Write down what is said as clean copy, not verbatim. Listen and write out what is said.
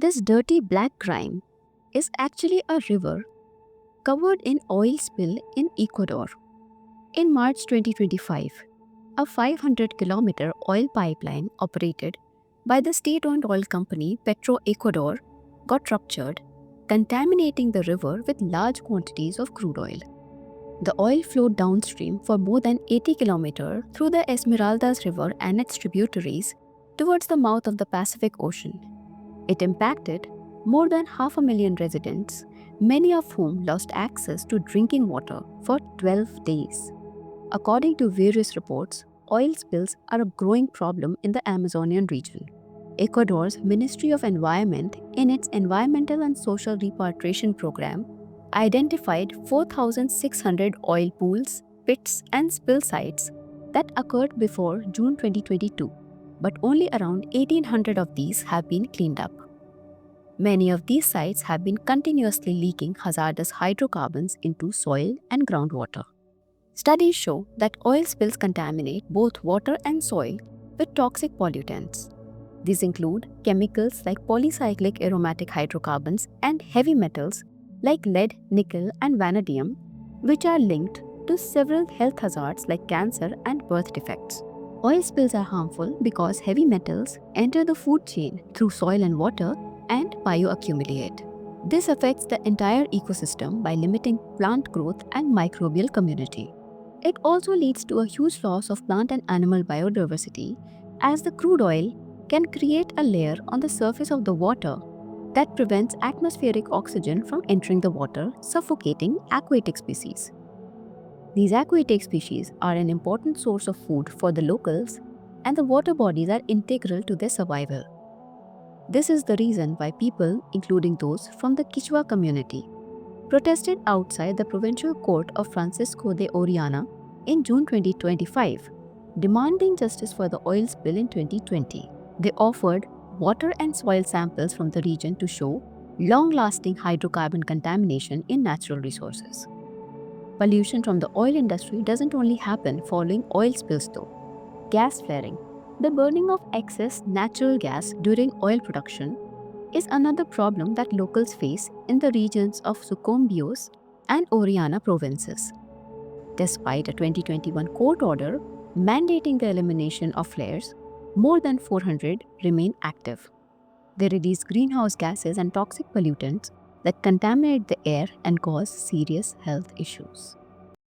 This dirty black grime is actually a river covered in oil spill in Ecuador. In March 2025, a 500-kilometer oil pipeline operated by the state-owned oil company Petroecuador got ruptured, contaminating the river with large quantities of crude oil. The oil flowed downstream for more than 80 kilometers through the Esmeraldas River and its tributaries towards the mouth of the Pacific Ocean. It impacted more than 500,000 residents, many of whom lost access to drinking water for 12 days. According to various reports, oil spills are a growing problem in the Amazonian region. Ecuador's Ministry of Environment, in its Environmental and Social Repatriation Program, identified 4,600 oil pools, pits, and spill sites that occurred before June 2022, but only around 1,800 of these have been cleaned up. Many of these sites have been continuously leaking hazardous hydrocarbons into soil and groundwater. Studies show that oil spills contaminate both water and soil with toxic pollutants. These include chemicals like polycyclic aromatic hydrocarbons and heavy metals like lead, nickel, and vanadium, which are linked to several health hazards like cancer and birth defects. Oil spills are harmful because heavy metals enter the food chain through soil and water and bioaccumulate. This affects the entire ecosystem by limiting plant growth and microbial community. It also leads to a huge loss of plant and animal biodiversity, as the crude oil can create a layer on the surface of the water that prevents atmospheric oxygen from entering the water, suffocating aquatic species. These aquatic species are an important source of food for the locals, and the water bodies are integral to their survival. This is the reason why people, including those from the Quichua community, protested outside the Provincial Court of Francisco de Orellana in June 2025, demanding justice for the oil spill in 2020. They offered water and soil samples from the region to show long-lasting hydrocarbon contamination in natural resources. Pollution from the oil industry doesn't only happen following oil spills though. Gas flaring, the burning of excess natural gas during oil production, is another problem that locals face in the regions of Sucumbíos and Orellana provinces. Despite a 2021 court order mandating the elimination of flares, more than 400 remain active. They release greenhouse gases and toxic pollutants that contaminate the air and cause serious health issues.